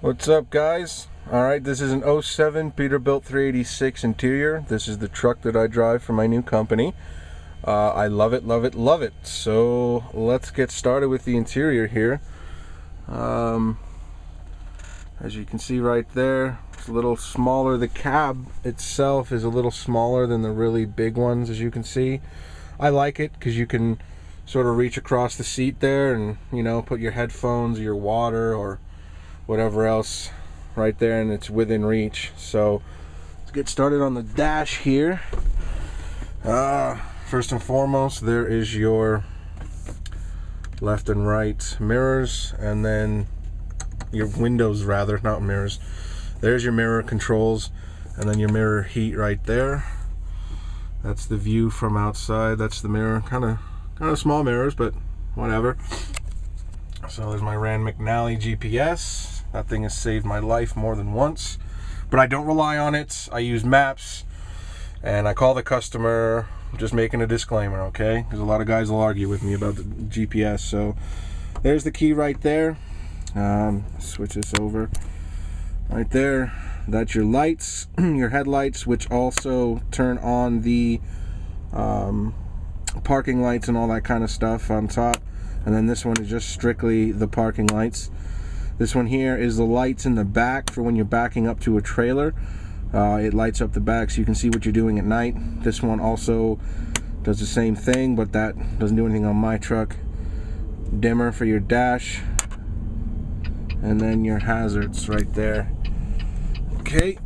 What's up, guys? Alright, this is an '07 Peterbilt 386 interior. This is the truck that I drive for my new company. I love it, love it, love it. So let's get started with the interior here. As you can see right there, it's a little smaller. The cab itself is a little smaller than the really big ones, as you can see. I like it because you can sort of reach across the seat there and, you know, put your headphones, your water, or whatever else right there, and it's within reach. So let's get started on the dash here. First and foremost, there is your left and right mirrors, and then your windows, rather, not mirrors. There's your mirror controls, and then your mirror heat right there. That's the view from outside. That's the mirror. Kind of small mirrors, but whatever. So there's my Rand McNally GPS. That thing has saved my life more than once, but I don't rely on it. I use maps, and I call the customer. I'm just making a disclaimer, okay? Because a lot of guys will argue with me about the GPS. So there's the key right there. Switch this over. Right there, that's your lights, your headlights, which also turn on the parking lights and all that kind of stuff on top. And then this one is just strictly the parking lights. This one here is the lights in the back for when you're backing up to a trailer. It lights up the back so you can see what you're doing at night. This one also does the same thing, but that doesn't do anything on my truck. Dimmer for your dash. And then your hazards right there. Okay,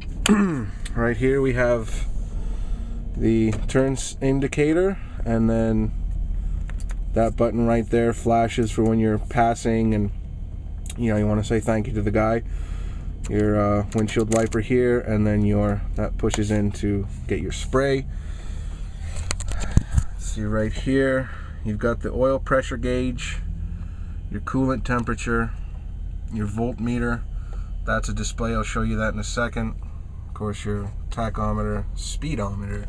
right here we have the turn indicator, and then that button right there flashes for when you're passing, and you know, you want to say thank you to the guy. Your windshield wiper here, and then that pushes in to get your spray. See right here, you've got the oil pressure gauge, your coolant temperature, your voltmeter. That's a display, I'll show you that in a second. Of course, your tachometer, speedometer,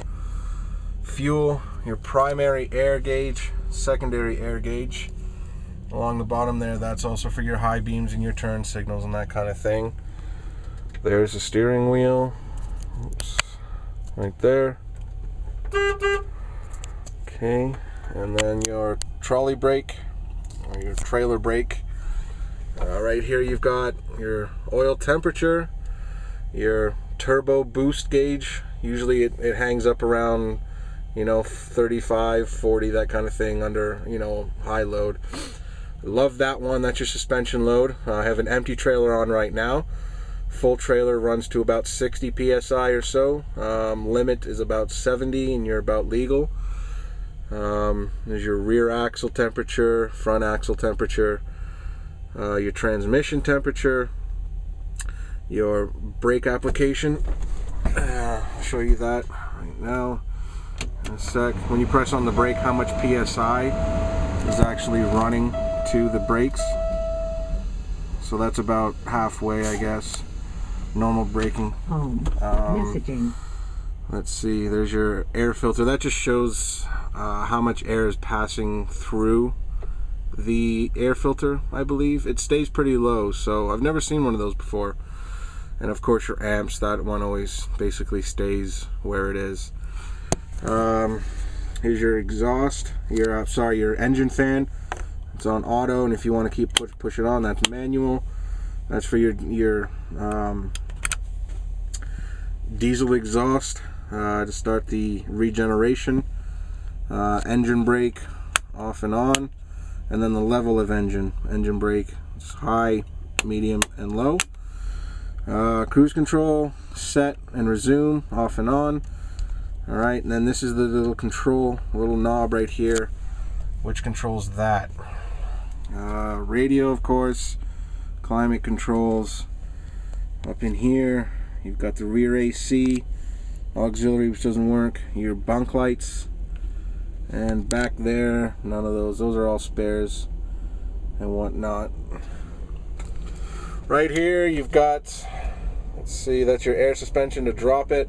fuel, your primary air gauge, secondary air gauge. Along the bottom there, that's also for your high beams and your turn signals and that kind of thing. There's the steering wheel. Oops. Right there. Okay, and then your trolley brake, or your trailer brake. Right here you've got your oil temperature, your turbo boost gauge. Usually it hangs up around, you know, 35, 40, that kind of thing under, you know, high load. Love that one. That's your suspension load. I have an empty trailer on right now. Full trailer runs to about 60 psi or so. Limit is about 70, and you're about legal. There's your rear axle temperature, front axle temperature, your transmission temperature, your brake application. I'll show you that right now in a sec. When you press on the brake, how much psi is actually running to the brakes. So that's about halfway, I guess. Normal braking. Messaging. Let's see, there's your air filter. That just shows how much air is passing through the air filter, I believe. It stays pretty low, so I've never seen one of those before. And of course your amps, that one always basically stays where it is. Here's your exhaust, your engine fan. It's on auto, and if you want to keep push it on, that's manual. That's for your diesel exhaust to start the regeneration. Engine brake, off and on, and then the level of engine brake. It's high, medium, and low. Cruise control, set and resume, off and on. All right, and then this is the little knob right here, which controls that. Radio, of course, climate controls. Up in here, you've got the rear AC, auxiliary, which doesn't work, your bunk lights, and back there, none of those. Those are all spares and whatnot. Right here, you've got, let's see, that's your air suspension to drop it.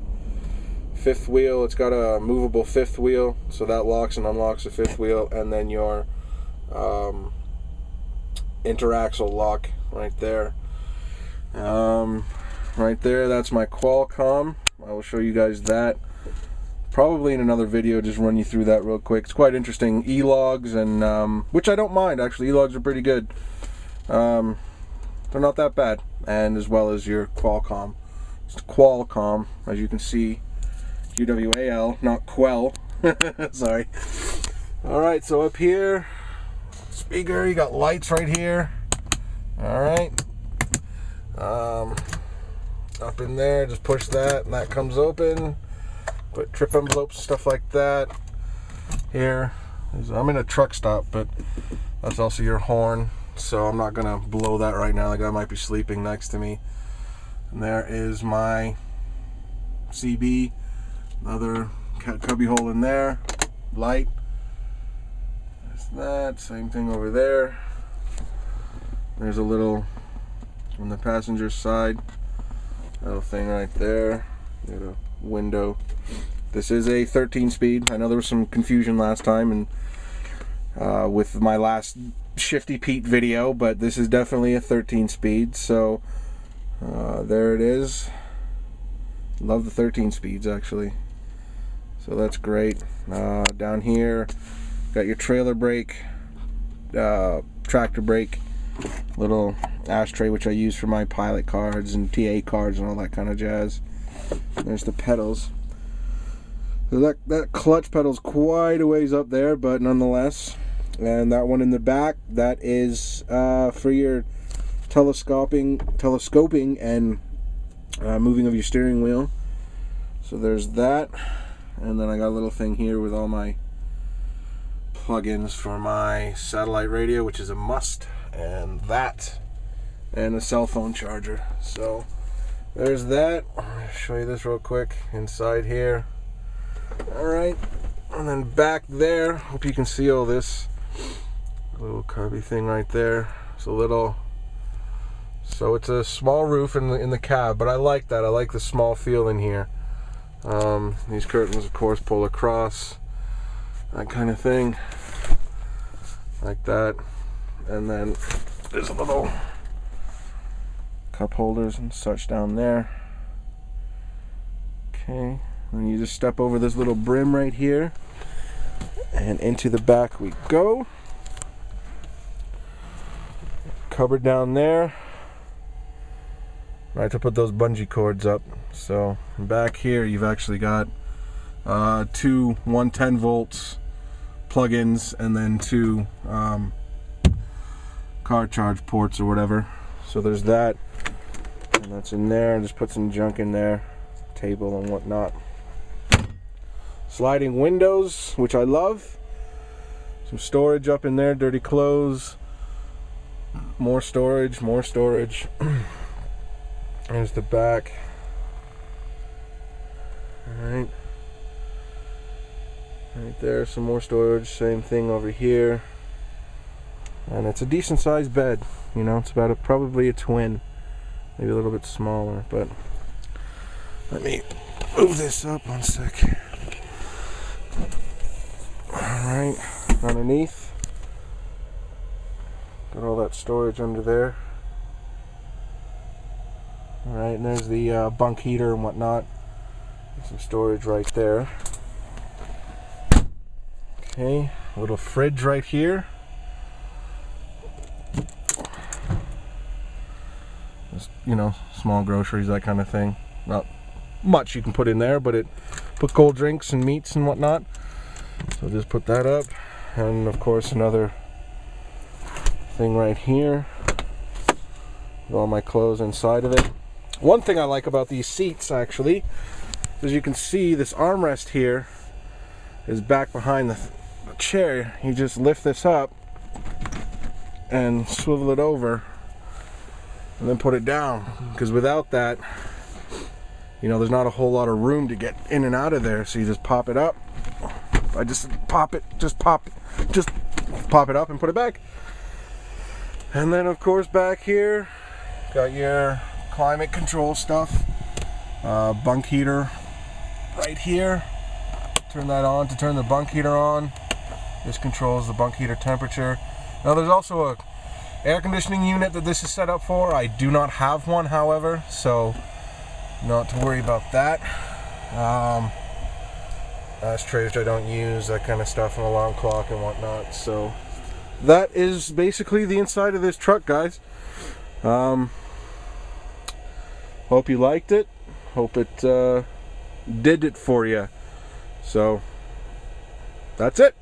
Fifth wheel, it's got a movable fifth wheel, so that locks and unlocks the fifth wheel, and then your interaxle lock right there. Right there, that's my Qualcomm. I will show you guys that probably in another video, just run you through that real quick. It's quite interesting. E-logs, and which I don't mind actually. E-logs are pretty good. They're not that bad. And as well as your Qualcomm. It's Qualcomm, as you can see. QWAL, not Quell. Sorry. Alright, so up here, speaker, you got lights right here. Alright. Up in there, just push that and that comes open. Put trip envelopes, stuff like that. Here, I'm in a truck stop, but that's also your horn. So I'm not gonna blow that right now. The guy might be sleeping next to me. And there is my CB, another cubby hole in there, light. There's that, same thing over there. There's a little, on the passenger side, little thing right there. Got a window. This is a 13 speed. I know there was some confusion last time and with my last Shifty Pete video, but this is definitely a 13 speed. So there it is. Love the 13 speeds actually. So that's great. Down here, got your trailer brake, tractor brake, little ashtray which I use for my pilot cards and TA cards and all that kind of jazz. There's the pedals. So that clutch pedal's quite a ways up there, but nonetheless. And that one in the back, that is for your telescoping and moving of your steering wheel. So there's that. And then I got a little thing here with all my plugins for my satellite radio, which is a must, and that, and a cell phone charger. So there's that. I'll show you this real quick inside here. Alright, and then back there, hope you can see all this little cubby thing right there. It's a little, so it's a small roof in the cab, but I like that. I like the small feel in here. These curtains of course pull across, that kind of thing, like that. And then there's a little cup holders and such down there. Okay, and you just step over this little brim right here and into the back we go. Cupboard down there. I had to put those bungee cords up. So back here you've actually got two 110 volts plug-ins and then two car charge ports or whatever. So there's that, and that's in there. Just put some junk in there, table and whatnot. Sliding windows, which I love. Some storage up in there, dirty clothes. More storage, more storage. There's the back. Alright. Right there, some more storage. Same thing over here. And it's a decent sized bed. You know, it's about probably a twin. Maybe a little bit smaller, but let me move this up one sec. Alright, underneath. Got all that storage under there. Alright, and there's the bunk heater and whatnot. Some storage right there. Okay, a little fridge right here. Just, you know, small groceries, that kind of thing. Not much you can put in there, but it put cold drinks and meats and whatnot. So just put that up. And of course another thing right here with all my clothes inside of it. One thing I like about these seats actually, as you can see, this armrest here is back behind the chair. You just lift this up and swivel it over and then put it down, because without that, you know, there's not a whole lot of room to get in and out of there. So you just pop it up. I just pop it up and put it back. And then of course back here got your climate control stuff, bunk heater right here. Turn that on to turn the bunk heater on. This controls the bunk heater temperature. Now there's also a air conditioning unit that this is set up for. I do not have one, however, so not to worry about that. Ashtrays which I don't use, that kind of stuff, an alarm clock and whatnot. So that is basically the inside of this truck, guys. Hope you liked it. Hope it did it for you. So that's it.